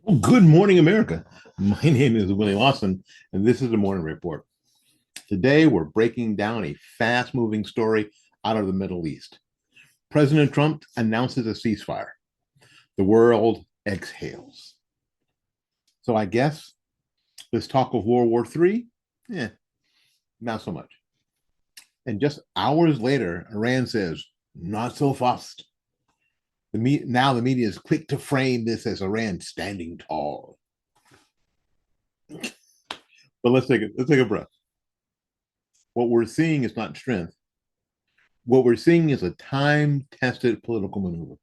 Well, good morning, America. My name is Willie Lawson, and this is the Morning Report. Today, we're breaking down a fast moving story out of the Middle East. President Trump announces a ceasefire. The world exhales. So, I guess this talk of World War III, not so much. And just hours later, Iran says, not so fast. Now the media is quick to frame this as Iran standing tall. But let's take a breath. What we're seeing is not strength. What we're seeing is a time-tested political maneuver,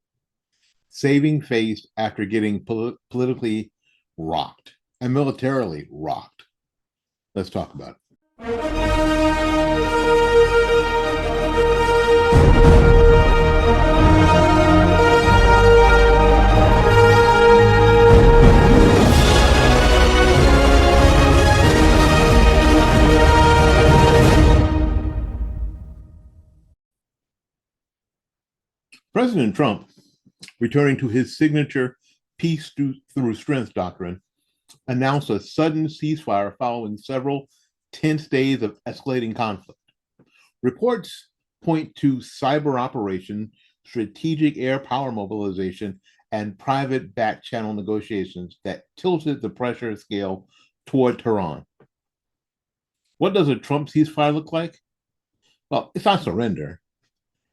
saving face after getting politically rocked and militarily rocked. Let's talk about it. President Trump, returning to his signature peace through strength doctrine, announced a sudden ceasefire following several tense days of escalating conflict. Reports point to cyber operation, strategic air power mobilization, and private back channel negotiations that tilted the pressure scale toward Tehran. What does a Trump ceasefire look like? Well, it's not surrender.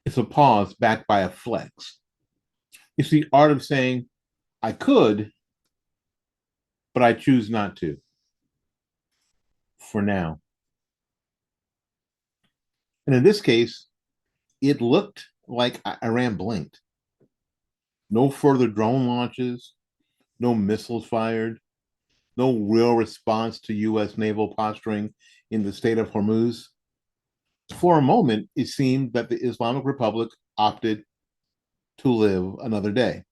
It's a pause backed by a flex. It's the art of saying, I could, but I choose not to for now. And in this case, it looked like Iran blinked. No further drone launches, no missiles fired, no real response to U.S. naval posturing in the state of Hormuz. For a moment, it seemed that the Islamic Republic opted to live another day.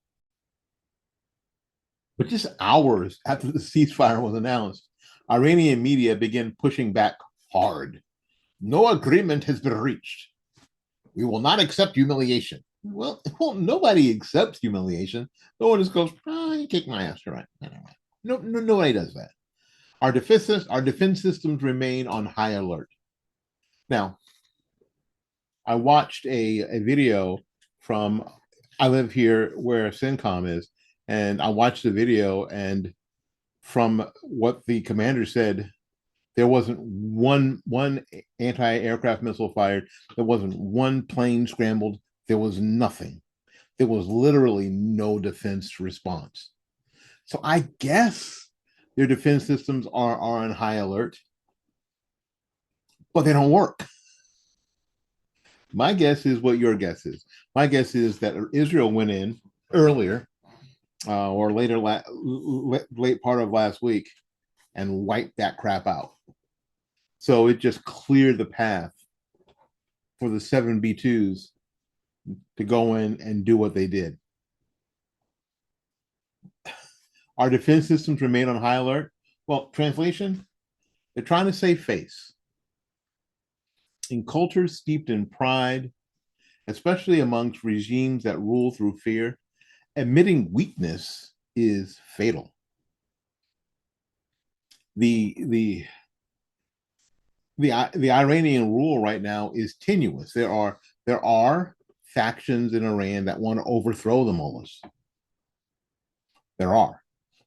But just hours after the ceasefire was announced, Iranian media began pushing back hard. No agreement has been reached. We will not accept humiliation. Well, nobody accepts humiliation. No one just goes, you kick my ass, you're right. No, nobody does that. Our defense systems remain on high alert. Now, I watched a video from, I live here where CENTCOM is, and I watched the video, and from what the commander said, there wasn't one anti-aircraft missile fired. There wasn't one plane scrambled. There was nothing. There was literally no defense response. So I guess their defense systems are on high alert, but they don't work. My guess is what your guess is. My guess is that Israel went in earlier or later, late part of last week, and wiped that crap out. So it just cleared the path for the 7B2s to go in and do what they did. Our defense systems remain on high alert. Well, translation, they're trying to save face. In cultures steeped in pride, especially amongst regimes that rule through fear, admitting weakness is fatal. The Iranian rule right now is tenuous. There are factions in Iran that want to overthrow the mullahs. There are.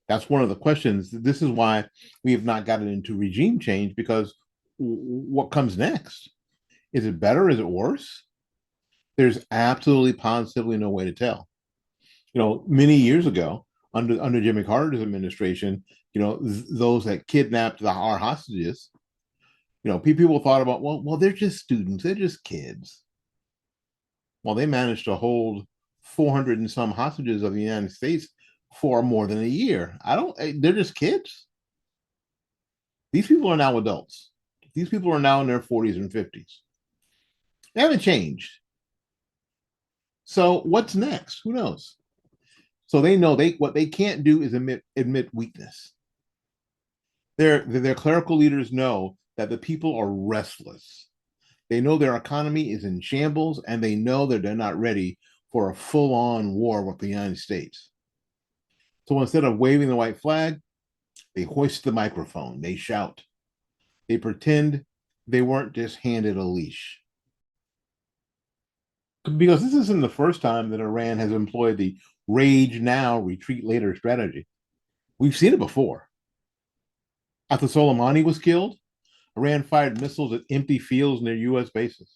That's one of the questions. This is why we have not gotten into regime change, because what comes next? Is it better? Is it worse? There's absolutely positively no way to tell. Many years ago, under Jimmy Carter's administration, those that kidnapped our hostages, people thought about, well, they're just students, they're just kids. Well, they managed to hold 400 and some hostages of the United States for more than a year. They're just kids. These people are now adults. These people are now in their 40s and 50s. They haven't changed. So what's next? Who knows? So they know what they can't do is admit weakness. Their clerical leaders know that the people are restless. They know their economy is in shambles, and they know that they're not ready for a full-on war with the United States. So instead of waving the white flag, they hoist the microphone, they shout, they pretend they weren't just handed a leash. Because this isn't the first time that Iran has employed the rage now, retreat later strategy. We've seen it before. After Soleimani was killed, Iran fired missiles at empty fields near US bases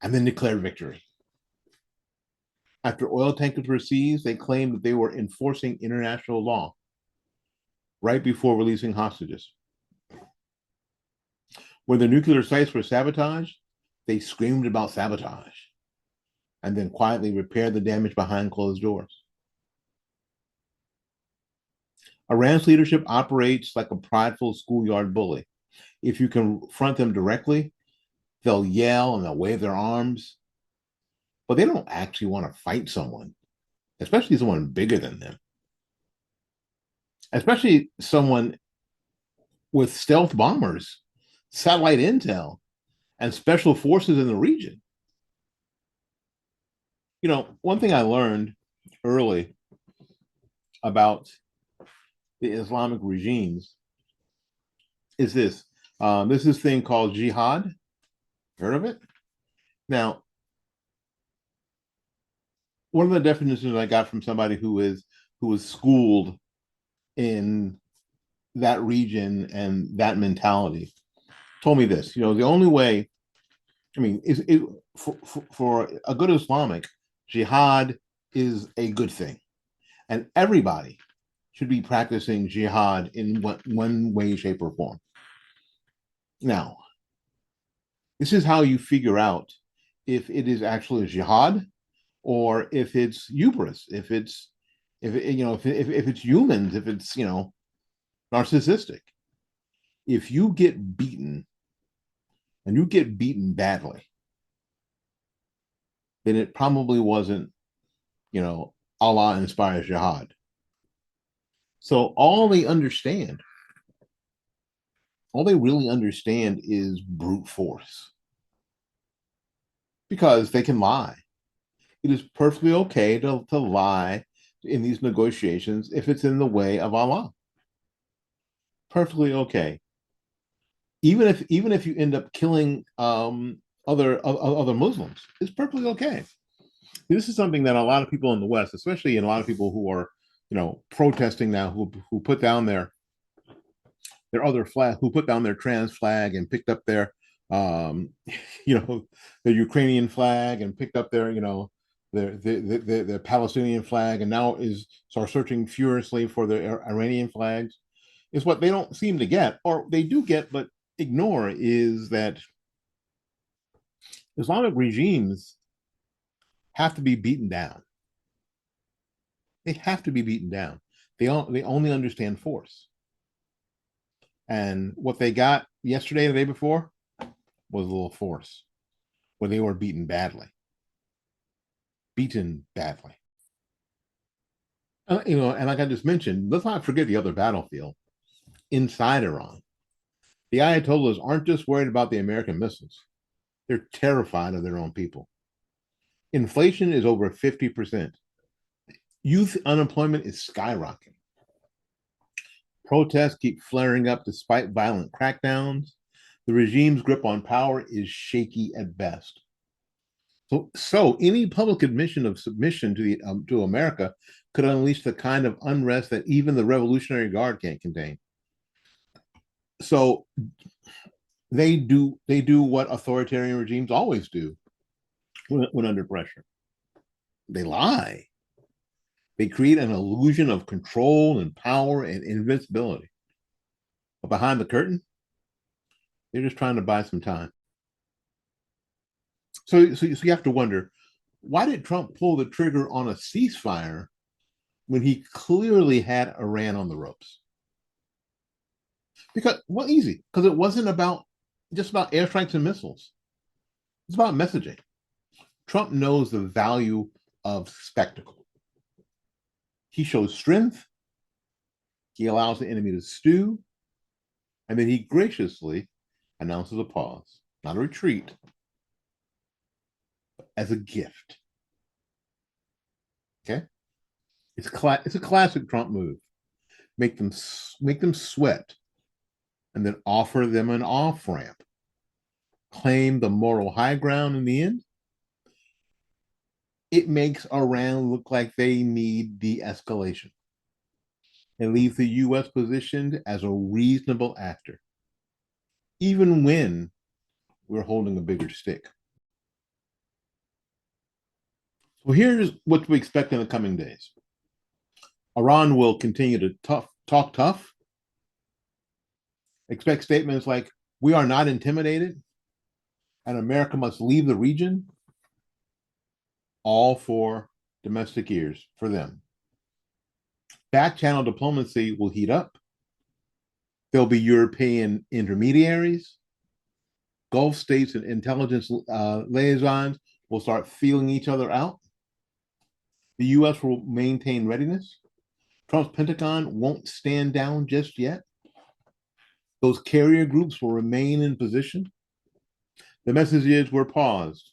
and then declared victory. After oil tankers were seized, they claimed that they were enforcing international law right before releasing hostages. When the nuclear sites were sabotaged, they screamed about sabotage and then quietly repaired the damage behind closed doors. Iran's leadership operates like a prideful schoolyard bully. If you confront them directly, they'll yell and they'll wave their arms, but they don't actually want to fight someone, especially someone bigger than them, especially someone with stealth bombers, satellite intel, and special forces in the region. You know, one thing I learned early about the Islamic regimes is this. There's this thing called jihad. Heard of it? Now, one of the definitions I got from somebody who was schooled in that region and that mentality told me this. You know, the only way, I mean, for a good Islamic, jihad is a good thing, and everybody should be practicing jihad in one way, shape, or form. Now, this is how you figure out if it is actually a jihad or if it's hubris, if it's if it's humans, if it's narcissistic. If you get beaten and you get beaten badly, then it probably wasn't, Allah inspires jihad. So all they really understand is brute force because they can lie. It is perfectly okay to lie in these negotiations if it's in the way of Allah. Perfectly okay. Even if you end up killing other Muslims, it's perfectly okay. This is something that a lot of people in the West, especially a lot of people who are protesting now, who put down their other flag, who put down their trans flag and picked up their their Ukrainian flag and picked up their their Palestinian flag, and now are searching furiously for the Iranian flags. Is what they don't seem to get, or they do get but ignore, is that Islamic regimes have to be beaten down. They have to be beaten down. They only understand force. And what they got yesterday, the day before, was a little force, where they were beaten badly. Beaten badly. And like I just mentioned, let's not forget the other battlefield inside Iran. The Ayatollahs aren't just worried about the American missiles. They're terrified of their own people. Inflation is over 50%. Youth unemployment is skyrocketing. Protests keep flaring up despite violent crackdowns. The regime's grip on power is shaky at best. So any public admission of submission to America could unleash the kind of unrest that even the Revolutionary Guard can't contain. So they do what authoritarian regimes always do when under pressure. They lie. They create an illusion of control and power and invincibility. But behind the curtain, they're just trying to buy some time. So you have to wonder, why did Trump pull the trigger on a ceasefire when he clearly had Iran on the ropes? Because it wasn't just about airstrikes and missiles. It's about messaging. Trump knows the value of spectacle. He shows strength, he allows the enemy to stew, and then he graciously announces a pause, not a retreat, but as a gift. Okay? It's a classic Trump move. Make them sweat, and then offer them an off ramp. Claim the moral high ground in the end. It makes Iran look like they need de-escalation. It leaves the U.S. positioned as a reasonable actor, even when we're holding a bigger stick. So here's what to expect in the coming days. Iran will continue to talk tough. Expect statements like, we are not intimidated, and America must leave the region, all for domestic ears, for them. Back channel diplomacy will heat up. There'll be European intermediaries. Gulf states and intelligence liaisons will start feeling each other out. The U.S. will maintain readiness. Trump's Pentagon won't stand down just yet. Those carrier groups will remain in position. The message is we're paused,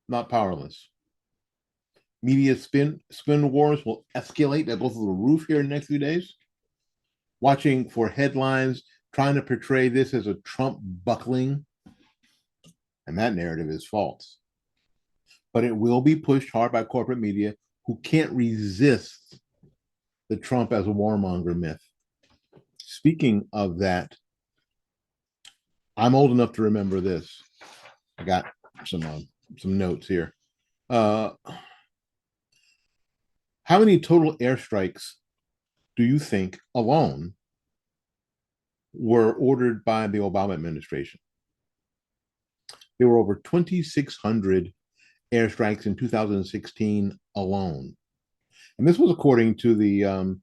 not powerless. Media spin wars will escalate. They'll go through the roof here in the next few days. Watching for headlines trying to portray this as a Trump buckling, and that narrative is false. But it will be pushed hard by corporate media who can't resist the Trump as a warmonger myth. Speaking of that, I'm old enough to remember this. I got some notes here. How many total airstrikes do you think alone were ordered by the Obama administration? There were over 2,600 airstrikes in 2016 alone. And this was according to the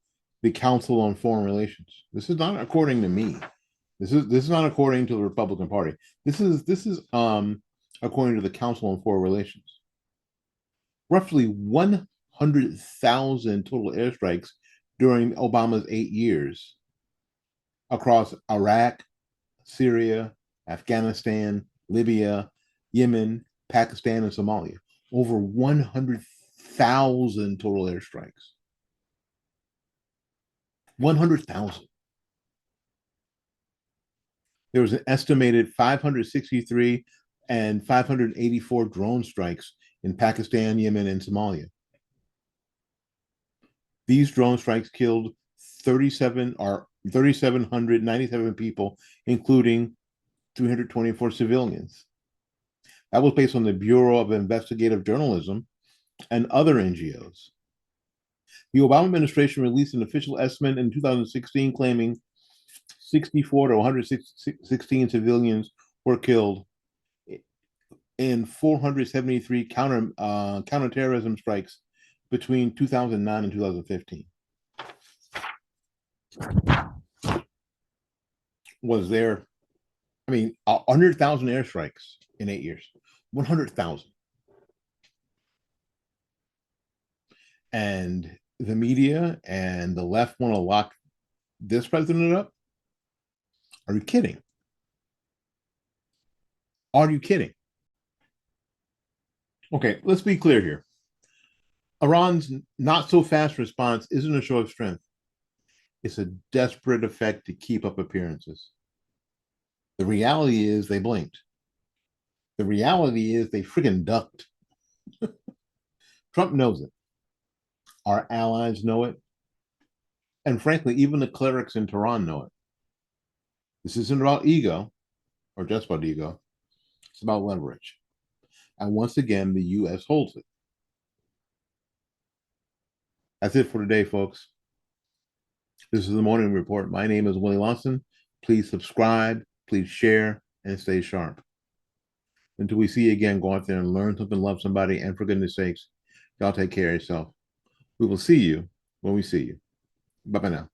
Council on Foreign Relations. This is not according to me. This is not according to the Republican Party. This is according to the Council on Foreign Relations. Roughly 100,000 total airstrikes during Obama's 8 years across Iraq, Syria, Afghanistan, Libya, Yemen, Pakistan, and Somalia. Over 100,000 total airstrikes. 100,000. There was an estimated 563 and 584 drone strikes in Pakistan, Yemen, and Somalia. These drone strikes killed 3,797 people, including 324 civilians. That was based on the Bureau of Investigative Journalism and other NGOs. The Obama administration released an official estimate in 2016 claiming 64 to 116 civilians were killed in 473 counterterrorism strikes between 2009 and 2015. Was there, 100,000 airstrikes in 8 years. 100,000. And the media and the left want to lock this president up? Are you kidding? Are you kidding? Okay, let's be clear here. Iran's not so fast response isn't a show of strength. It's a desperate effect to keep up appearances. The reality is they blinked. The reality is they freaking ducked. Trump knows it. Our allies know it. And frankly, even the clerics in Tehran know it. This isn't about ego or just about ego. It's about leverage. And once again, the U.S. holds it. That's it for today, folks. This is the Morning Report. My name is Willie Lawson. Please subscribe, please share, and stay sharp. Until we see you again, go out there and learn something, love somebody, and for goodness sakes, y'all take care of yourself. We will see you when we see you. Bye-bye now.